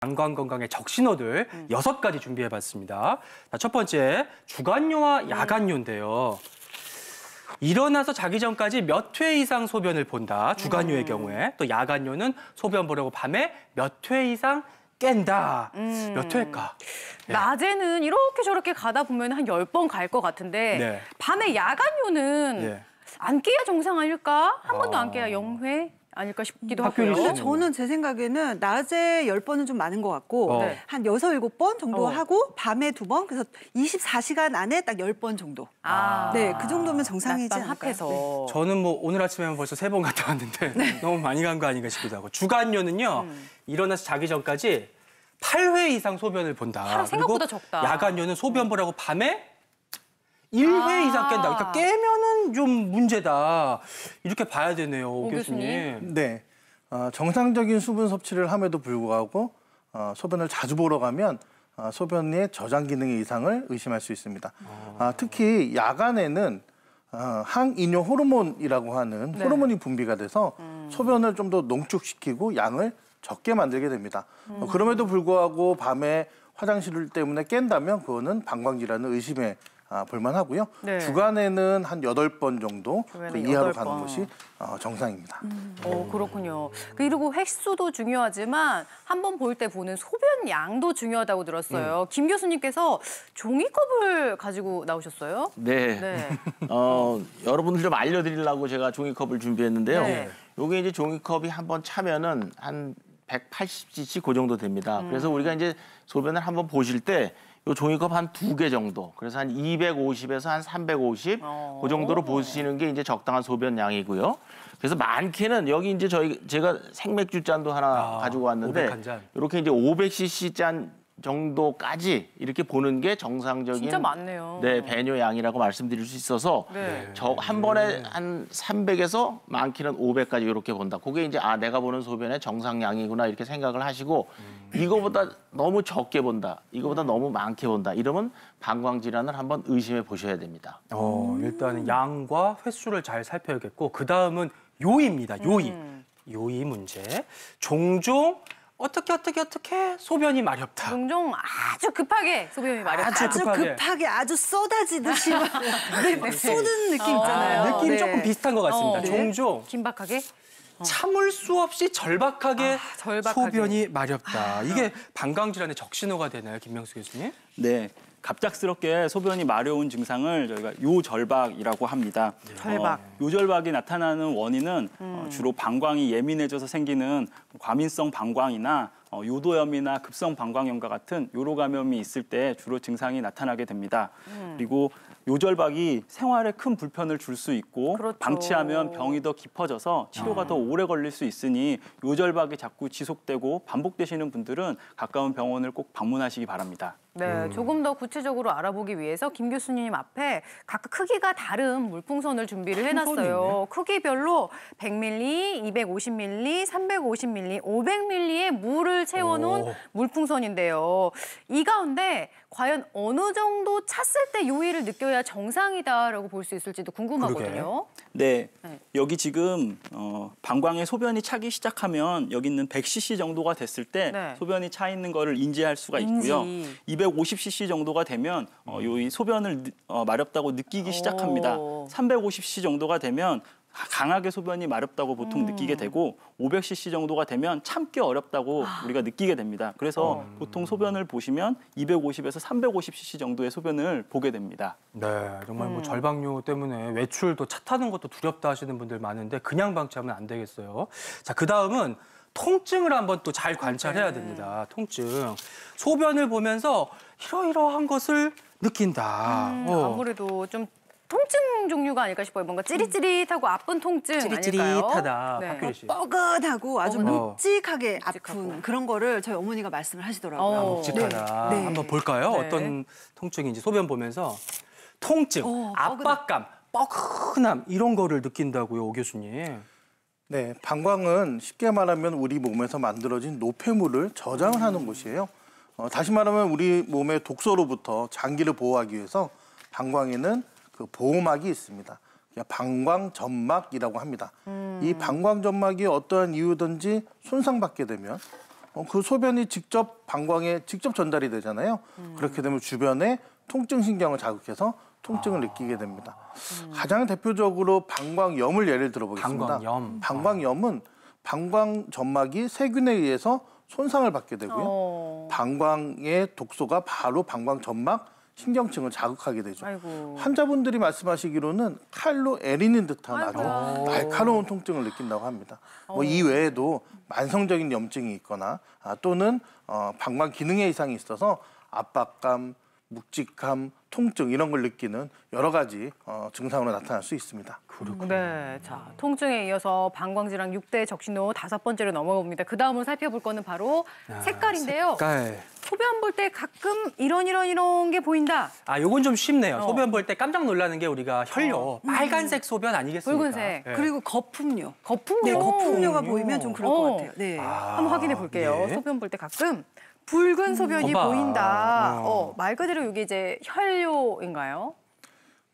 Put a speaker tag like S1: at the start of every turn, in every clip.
S1: 방광 건강의 적신호들 6가지 준비해봤습니다. 자, 첫 번째, 주간요와 야간요인데요. 일어나서 자기 전까지 몇 회 이상 소변을 본다. 주간요의 경우에. 또 야간요는 소변 보려고 밤에 몇 회 이상 깬다. 몇 회일까? 네.
S2: 낮에는 이렇게 저렇게 가다 보면 한 10번 갈 것 같은데
S1: 네.
S2: 밤에 야간요는
S1: 네.
S2: 안 깨야 정상 아닐까? 한 번도 안 깨야 0회 아닐까 싶기도
S1: 박규리
S2: 하고요.
S1: 씨는?
S3: 저는 제 생각에는 낮에 10번은 좀 많은 것 같고
S1: 네.
S3: 한 6, 7번 정도 하고 밤에 2번, 그래서 24시간 안에 딱 10번 정도.
S2: 아.
S3: 네, 그 정도면 정상이지
S2: 낮밤
S3: 않을까요?
S2: 합해서.
S1: 저는 뭐 오늘 아침에만 벌써 3번 갔다 왔는데 너무 많이 간 거 아닌가 싶기도 하고. 주간요는요. 일어나서 자기 전까지 8회 이상 소변을 본다.
S2: 생각보다
S1: 그리고
S2: 적다.
S1: 야간요는 소변 보라고 밤에 1회 이상 깬다. 그러니까 깨면은 좀 문제다. 이렇게 봐야 되네요, 오 교수님.
S4: 네, 정상적인 수분 섭취를 함에도 불구하고 소변을 자주 보러 가면 소변의 저장 기능의 이상을 의심할 수 있습니다. 특히 야간에는 항이뇨 호르몬이라고 하는 호르몬이 분비가 돼서 소변을 좀 더 농축시키고 양을 적게 만들게 됩니다. 그럼에도 불구하고 밤에 화장실 때문에 깬다면 그거는 방광질환을 의심해 볼만하고요.
S2: 네.
S4: 주간에는 한 8번 정도 그
S2: 주간에
S4: 이하로
S2: 8번.
S4: 가는 것이 정상입니다.
S2: 그렇군요. 그리고 횟수도 중요하지만 한 번 볼 때 보는 소변 양도 중요하다고 들었어요. 김 교수님께서 종이컵을 가지고 나오셨어요?
S5: 네.
S2: 네.
S5: 여러분들 좀 알려드리려고 제가 종이컵을 준비했는데요.
S2: 네.
S5: 요게 이제 종이컵이 한번 차면은 한 180cc 그 정도 됩니다. 그래서 우리가 이제 소변을 한번 보실 때 요 종이컵 한 2개 정도, 그래서 한 250에서 한 350, 그 정도로 보시는 게 이제 적당한 소변 양이고요. 그래서 많게는 여기 이제 제가 생맥주 잔도 하나 가지고 왔는데
S1: 500한 잔.
S5: 이렇게 이제 500cc 잔 정도까지 이렇게 보는 게 정상적인
S2: 진짜 많네요.
S5: 네, 배뇨 양이라고 말씀드릴 수 있어서
S2: 네.
S5: 저 한 번에 한 300에서 많게는 500까지 이렇게 본다. 그게 이제 내가 보는 소변의 정상량이구나 이렇게 생각을 하시고 이거보다 너무 적게 본다. 이거보다 너무 많게 본다. 이러면 방광 질환을 한번 의심해 보셔야 됩니다.
S1: 일단은 양과 횟수를 잘 살펴야겠고 그다음은 요입니다. 요이. 요이 문제. 종종 어떻게 소변이 마렵다.
S2: 종종 아주 급하게 소변이 마렵다.
S1: 아주
S3: 아주 급하게 아주 쏟아지듯이 막 쏟은 느낌 있잖아요.
S1: 느낌이
S3: 네.
S1: 조금 비슷한 것 같습니다.
S2: 네.
S1: 종종
S2: 긴박하게?
S1: 참을 수 없이 절박하게,
S2: 절박하게.
S1: 소변이 마렵다. 이게 방광질환의 적신호가 되나요, 김명수 교수님?
S6: 네, 갑작스럽게 소변이 마려운 증상을 저희가 요절박이라고 합니다.
S2: 절박.
S6: 요절박이 나타나는 원인은 주로 방광이 예민해져서 생기는 과민성 방광이나 요도염이나 급성 방광염과 같은 요로 감염이 있을 때 주로 증상이 나타나게 됩니다. 그리고 요절박이 생활에 큰 불편을 줄 수 있고
S2: 그렇죠.
S6: 방치하면 병이 더 깊어져서 치료가 더 오래 걸릴 수 있으니 요절박이 자꾸 지속되고 반복되시는 분들은 가까운 병원을 꼭 방문하시기 바랍니다.
S2: 네, 조금 더 구체적으로 알아보기 위해서 김 교수님 앞에 각각 크기가 다른 물풍선을 준비를 해놨어요. 크기별로 100ml, 250ml, 350ml, 500ml의 물을 채워놓은 물풍선인데요. 이 가운데 과연 어느 정도 찼을 때 요의를 느껴야 정상이다라고 볼 수 있을지도 궁금하거든요.
S6: 네,
S2: 네.
S6: 여기 지금 방광에 소변이 차기 시작하면 여기 있는 100cc 정도가 됐을 때
S2: 네.
S6: 소변이 차 있는 거를 인지할 수가 있고요. 250cc 정도가 되면 이 소변을 마렵다고 느끼기 시작합니다. 350cc 정도가 되면 강하게 소변이 마렵다고 보통 느끼게 되고 500cc 정도가 되면 참기 어렵다고 우리가 느끼게 됩니다. 그래서 보통 소변을 보시면 250에서 350cc 정도의 소변을 보게 됩니다.
S1: 네, 정말 뭐 절박뇨 때문에 외출도 차 타는 것도 두렵다 하시는 분들 많은데 그냥 방치하면 안 되겠어요. 자, 그다음은 통증을 한번 또 잘 관찰해야 됩니다. 통증. 소변을 보면서 이러이러한 것을 느낀다.
S2: 아무래도 좀 통증 종류가 아닐까 싶어요. 뭔가 찌릿찌릿하고 아픈 통증 아닐까요?
S1: 찌릿찌릿하다.
S2: 네.
S1: 박규리 씨.
S3: 뻐근하고 아주 묵직하게
S2: 묵직하고.
S3: 아픈 그런 거를 저희 어머니가 말씀을 하시더라고요.
S1: 묵직하다.
S3: 네.
S1: 한번 볼까요?
S2: 네.
S1: 어떤 통증인지 소변 보면서 통증,
S3: 뻐근함.
S1: 압박감, 뻐근함 이런 거를 느낀다고요, 오 교수님.
S4: 네, 방광은 쉽게 말하면 우리 몸에서 만들어진 노폐물을 저장을 하는 곳이에요. 다시 말하면 우리 몸의 독소로부터 장기를 보호하기 위해서 방광에는 그 보호막이 있습니다. 방광점막이라고 합니다. 이 방광점막이 어떠한 이유든지 손상받게 되면 그 소변이 직접 방광에 직접 전달이 되잖아요. 그렇게 되면 주변에 통증 신경을 자극해서 통증을 느끼게 됩니다. 가장 대표적으로 방광염을 예를 들어보겠습니다.
S1: 방광염.
S4: 방광염은 방광 점막이 세균에 의해서 손상을 받게 되고요. 방광의 독소가 바로 방광 점막 신경층을 자극하게 되죠.
S2: 아이고.
S4: 환자분들이 말씀하시기로는 칼로 애리는 듯한 아주
S2: 아이고야.
S4: 날카로운 통증을 느낀다고 합니다. 뭐 이 외에도 만성적인 염증이 있거나 또는 방광 기능에 이상이 있어서 압박감, 묵직함, 통증 이런 걸 느끼는 여러 가지 증상으로 나타날 수 있습니다.
S2: 네, 자 통증에 이어서 방광질환 6대 적신호 5번째로 넘어갑니다. 그 다음으로 살펴볼 거는 바로 색깔인데요.
S1: 색깔.
S2: 소변 볼 때 가끔 이런 게 보인다.
S1: 요건 좀 쉽네요. 소변 볼 때 깜짝 놀라는 게 우리가 혈뇨, 빨간색 소변 아니겠습니까?
S2: 붉은색.
S1: 네.
S3: 그리고 거품류.
S2: 거품류.
S3: 네, 거품류가 보이면 좀 그럴 것 같아요. 네.
S2: 한번 확인해 볼게요.
S1: 예.
S2: 소변 볼 때 가끔 붉은 소변이
S1: 거봐.
S2: 보인다. 말 그대로 이게 이제 혈뇨인가요?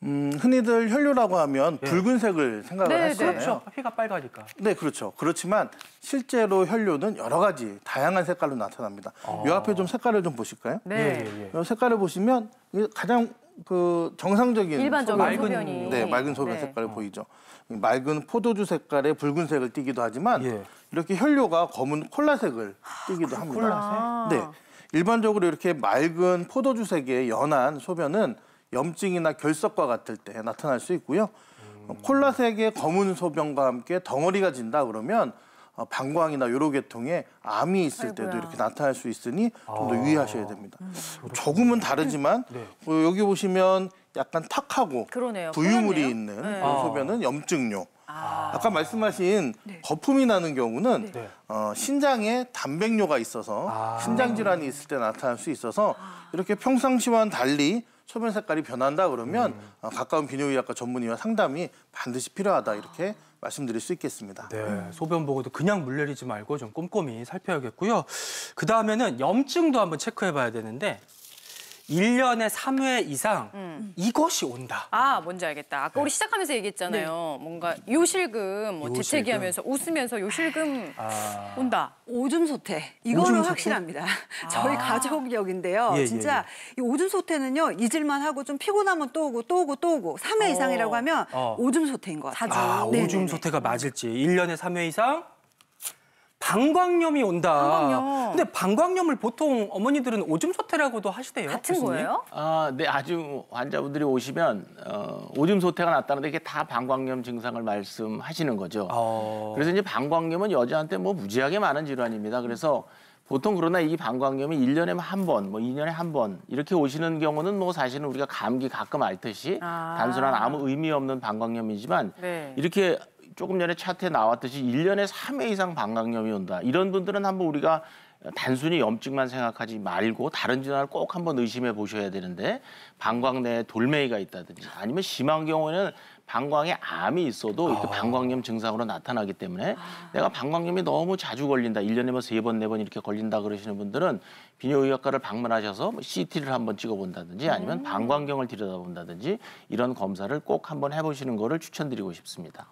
S4: 흔히들 혈뇨라고 하면 붉은색을 생각을
S2: 네,
S4: 하시잖아요.
S1: 그렇죠. 피가 빨가니까.
S4: 네, 그렇죠. 그렇지만 실제로 혈뇨는 여러 가지 다양한 색깔로 나타납니다. 이 앞에 좀 색깔을 좀 보실까요?
S2: 네.
S4: 이 색깔을 보시면 이게 가장 그 정상적인
S2: 일반적인
S1: 맑은,
S2: 소변이.
S4: 네, 맑은 소변
S2: 네.
S4: 색깔을 보이죠. 맑은 포도주 색깔의 붉은색을 띠기도 하지만
S1: 예.
S4: 이렇게 혈뇨가 검은 콜라색을 띠기도 합니다. 네, 일반적으로 이렇게 맑은 포도주색의 연한 소변은 염증이나 결석과 같을 때 나타날 수 있고요. 콜라색의 검은 소변과 함께 덩어리가 진다 그러면 방광이나 요로계통에 암이 있을 때도 이렇게 나타날 수 있으니 좀 더 유의하셔야 됩니다. 조금은 다르지만 여기 보시면 약간 탁하고
S2: 그러네요.
S4: 부유물이
S2: 콜라네요.
S4: 있는
S2: 네.
S4: 소변은 염증뇨. 아까 말씀하신 거품이 나는 경우는 신장에 단백뇨가 있어서 신장 질환이 있을 때 나타날 수 있어서 이렇게 평상시와는 달리 소변 색깔이 변한다 그러면 가까운 비뇨기학과 전문의와 상담이 반드시 필요하다 이렇게 말씀드릴 수 있겠습니다.
S1: 네, 소변 보고도 그냥 물 내리지 말고 좀 꼼꼼히 살펴야겠고요. 그 다음에는 염증도 한번 체크해 봐야 되는데 1년에 3회 이상 이것이 온다.
S2: 뭔지 알겠다. 아까 우리 시작하면서 얘기했잖아요. 뭔가 요실금, 뭐
S1: 요실금.
S2: 재채기하면서 웃으면서 요실금 온다.
S3: 오줌 소태. 이거는
S1: 오줌 소태?
S3: 확실합니다. 저희 가족력인데요.
S1: 예,
S3: 진짜 이 오줌 소태는요. 잊을만 하고 좀 피곤하면 또 오고 또 오고 또 오고 3회 이상이라고 하면 오줌 소태인 것 같아요.
S2: 자주.
S1: 오줌 소태가 맞을지 1년에 3회 이상 방광염이 온다.
S2: 방광염.
S1: 근데 방광염을 보통 어머니들은 오줌 소태라고도 하시대요.
S2: 같은
S1: 교수님?
S2: 거예요?
S5: 네, 아주 환자분들이 오시면 오줌 소태가 났다는데 이게 다 방광염 증상을 말씀하시는 거죠. 그래서 이제 방광염은 여자한테 뭐 무지하게 많은 질환입니다. 그래서 보통 그러나 이 방광염이 1년에 한 번, 뭐 2년에 한 번 이렇게 오시는 경우는 뭐 사실은 우리가 감기 가끔 앓듯이 단순한 아무 의미 없는 방광염이지만
S2: 네.
S5: 이렇게 조금 전에 차트에 나왔듯이 1년에 3회 이상 방광염이 온다. 이런 분들은 한번 우리가 단순히 염증만 생각하지 말고 다른 질환을 꼭 한번 의심해 보셔야 되는데 방광 내에 돌멩이가 있다든지 아니면 심한 경우에는 방광에 암이 있어도 이렇게 방광염 증상으로 나타나기 때문에 내가 방광염이 너무 자주 걸린다. 1년에 뭐 3번, 4번 이렇게 걸린다 그러시는 분들은 비뇨의학과를 방문하셔서 뭐 CT를 한번 찍어본다든지 아니면 방광경을 들여다본다든지 이런 검사를 꼭 한번 해보시는 거를 추천드리고 싶습니다.